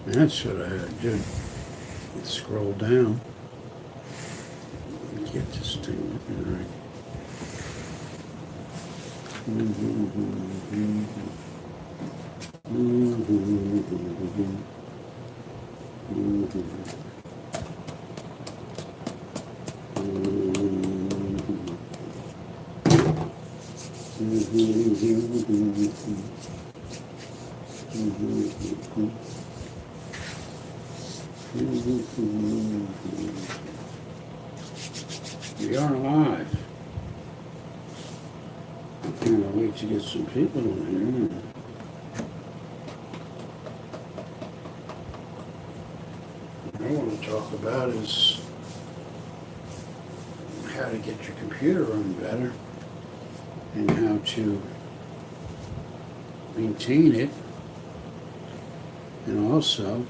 That's what I had to do. Scroll down. Get this thing looking right. We are live. I can't wait to get some people in here. What I want to talk about is how to get your computer running better and how to maintain it, and also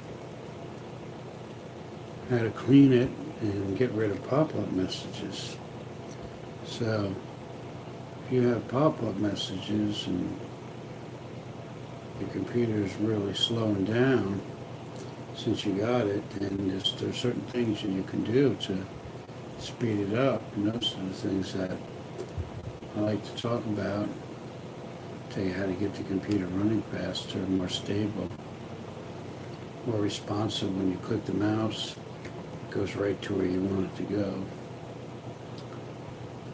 how to clean it and get rid of pop-up messages. So if you have pop-up messages and your computer is really slowing down since you got it, then there's certain things that you can do to speed it up, and those are the things that I like to talk about. Tell you how to get the computer running faster, more stable, more responsive. When you click the mouse, it goes right to where you want it to go.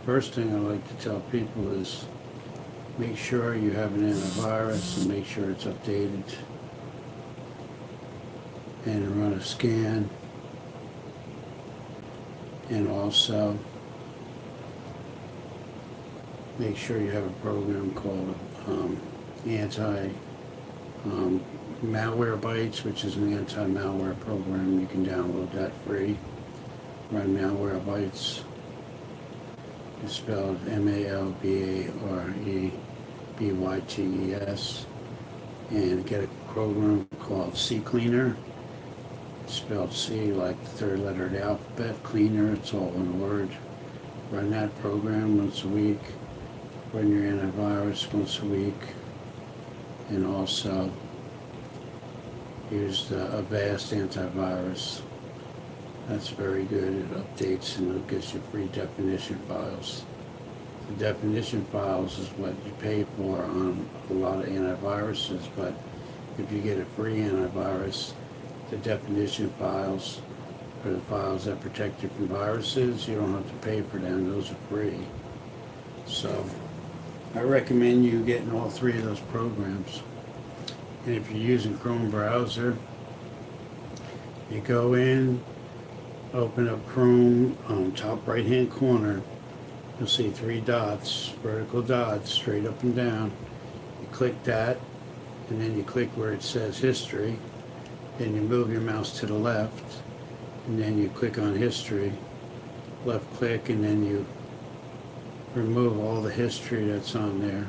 First thing I like to tell people is make sure you have an antivirus and make sure it's updated, and run a scan, and also make sure you have a program called Malwarebytes, which is an anti-malware program. You can download that free. Run Malwarebytes. It's spelled Malwarebytes, and get a program called CCleaner. It's spelled C like the third letter of the alphabet. Cleaner, it's all one word. Run that program once a week. Run your antivirus once a week, and also use the Avast antivirus. That's very good. It updates and it gives you free definition files. The definition files is what you pay for on a lot of antiviruses, but if you get a free antivirus, the definition files are the files that protect you from viruses. You don't have to pay for them. Those are free. So I recommend you getting all three of those programs. And if you're using Chrome browser, you go in, open up Chrome, top right hand corner, you'll see three dots, vertical dots, straight up and down. You click that, and then you click where it says history, then you move your mouse to the left, and then you click on history, left click, and then you remove all the history that's on there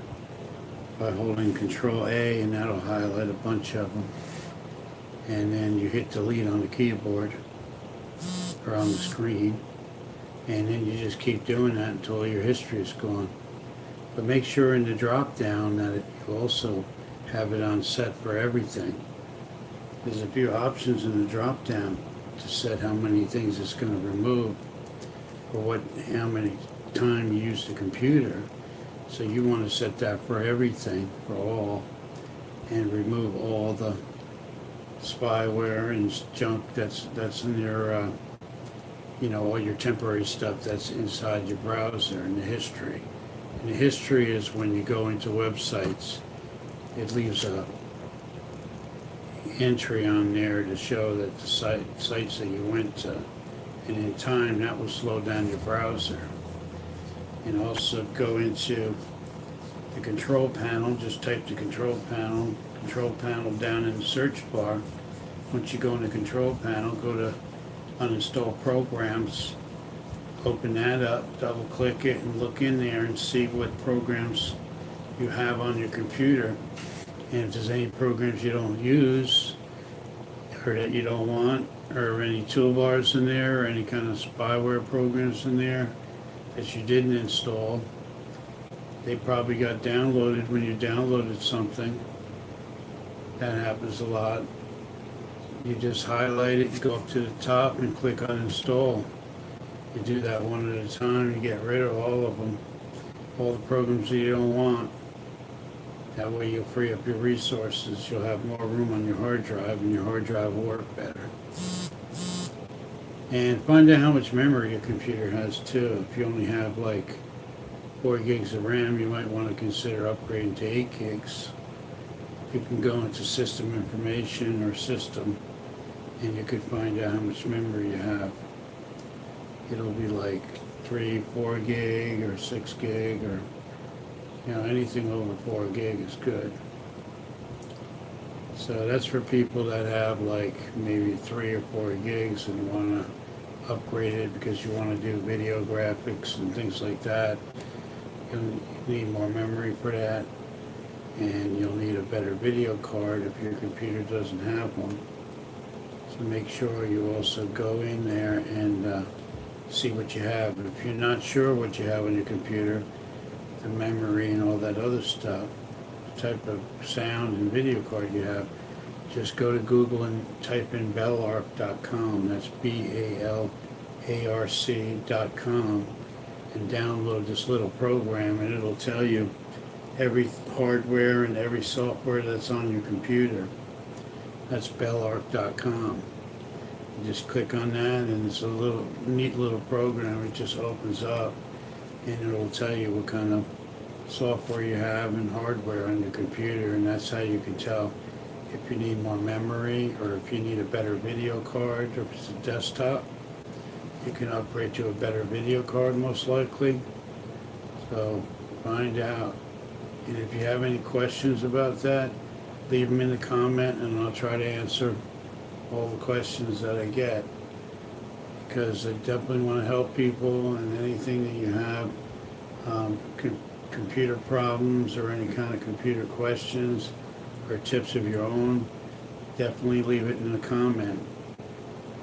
by holding Control A, and that'll highlight a bunch of them. And then you hit delete on the keyboard or on the screen, and then you just keep doing that until your history is gone. But make sure in the drop down that you also have it on set for everything. There's a few options in the drop down to set how many things it's going to remove, or how many time you use the computer. So you want to set that for everything, for all, and remove all the spyware and junk that's in your all your temporary stuff that's inside your browser, and the history. And the history is when you go into websites, it leaves a entry on there to show that the sites that you went to, and in time that will slow down your browser. And also go into the control panel, just type the control panel down in the search bar. Once you go in the control panel, go to uninstall programs, open that up, double click it, and look in there and see what programs you have on your computer. And if there's any programs you don't use or that you don't want, or any toolbars in there, or any kind of spyware programs in there that you didn't install, they probably got downloaded when you downloaded something. That happens a lot. you just highlight it, you go up to the top and click on install. You do that one at a time, you get rid of all of them, all the programs that you don't want. That way you'll free up your resources, you'll have more room on your hard drive, and your hard drive will work better. And find out how much memory your computer has too. If you only have like 4 gigs of RAM, you might want to consider upgrading to 8 gigs. You can go into system information or system, and you could find out how much memory you have. It'll be like 3, 4 gig or 6 gig, or anything over 4 gig is good. So that's for people that have like maybe 3 or 4 gigs and want to upgrade it because you want to do video graphics and things like that. You'll need more memory for that, and you'll need a better video card if your computer doesn't have one. So make sure you also go in there and see what you have. If you're not sure what you have on your computer, the memory and all that other stuff, the type of sound and video card you have, just go to Google and type in belarc.com. That's BALARC.com, and download this little program, and it'll tell you every hardware and every software that's on your computer. That's belarc.com. You just click on that, and it's a little neat little program. It just opens up, and it'll tell you what kind of software you have and hardware on your computer, and that's how you can tell if you need more memory or if you need a better video card, or if it's a desktop. You can upgrade to a better video card most likely. So find out. And if you have any questions about that, leave them in the comment, and I'll try to answer all the questions that I get, because I definitely want to help people. And anything that you have, computer problems or any kind of computer questions or tips of your own, definitely leave it in the comment.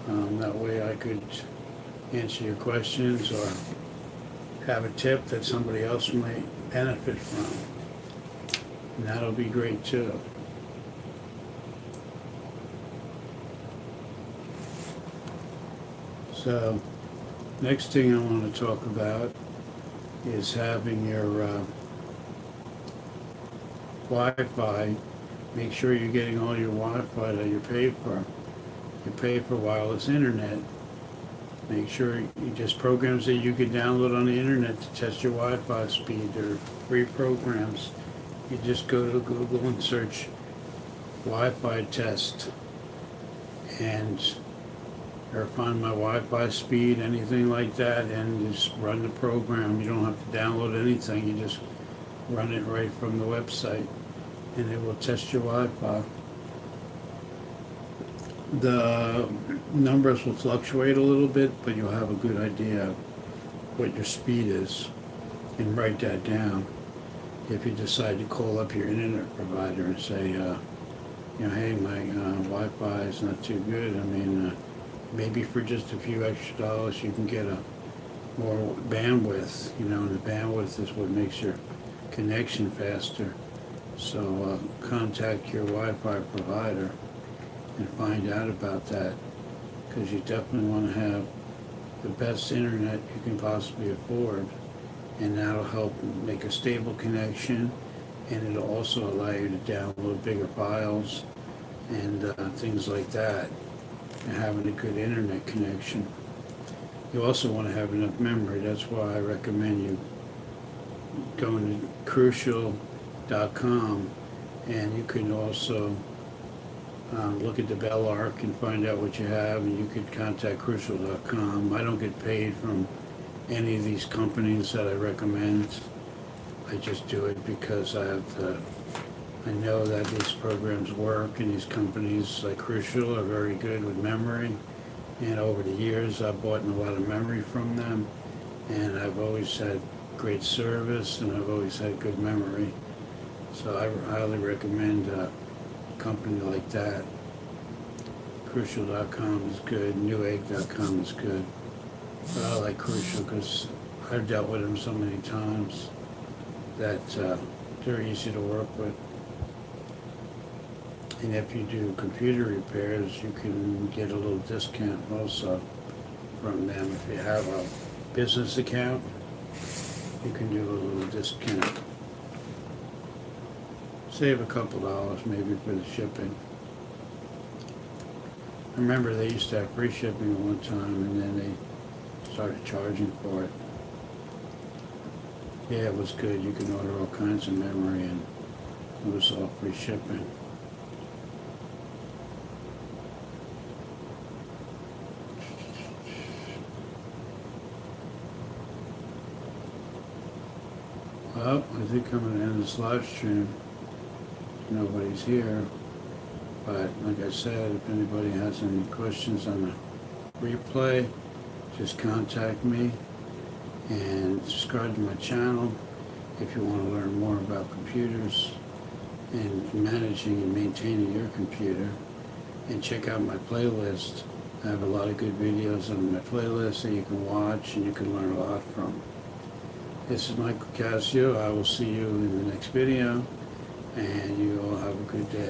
That way I could answer your questions or have a tip that somebody else might benefit from. And that'll be great too. So, next thing I want to talk about is having your Wi-Fi. Make sure you're getting all your Wi-Fi that you pay for. You pay for wireless internet. Make sure you just programs that you can download on the internet to test your Wi-Fi speed. They're free programs. You just go to Google and search Wi-Fi test, and or find my Wi-Fi speed, anything like that, and just run the program. You don't have to download anything. You just run it right from the website, and it will test your Wi-Fi. The numbers will fluctuate a little bit, but you'll have a good idea what your speed is, and write that down. If you decide to call up your internet provider and say, hey, my Wi-Fi is not too good. I mean, maybe for just a few extra dollars you can get a more bandwidth, and the bandwidth is what makes your connection faster. So contact your Wi-Fi provider and find out about that, because you definitely want to have the best internet you can possibly afford, and that'll help make a stable connection, and it'll also allow you to download bigger files and things like that, and having a good internet connection. You also want to have enough memory. That's why I recommend you going to crucial.com, and you can also look at the Belarc and find out what you have, and you could contact crucial.com. I don't get paid from any of these companies that I recommend. I just do it because I know that these programs work, and these companies like Crucial are very good with memory, and over the years I've bought a lot of memory from them, and I've always had great service, and I've always had good memory. So I highly recommend a company like that. Crucial.com is good, newegg.com is good, but I like Crucial because I've dealt with them so many times that they're easy to work with. And if you do computer repairs, you can get a little discount also from them. If you have a business account, you can do a little discount. Save a couple dollars maybe for the shipping. I remember they used to have free shipping at one time, and then they started charging for it. Yeah, it was good. You could order all kinds of memory, and it was all free shipping. Well, I think I'm going to end this live stream. Nobody's here. But like I said, if anybody has any questions on the replay, just contact me and subscribe to my channel if you want to learn more about computers and managing and maintaining your computer. And check out my playlist. I have a lot of good videos on my playlist that you can watch and you can learn a lot from. This is Locascio. I will see you in the next video, and you all have a good day.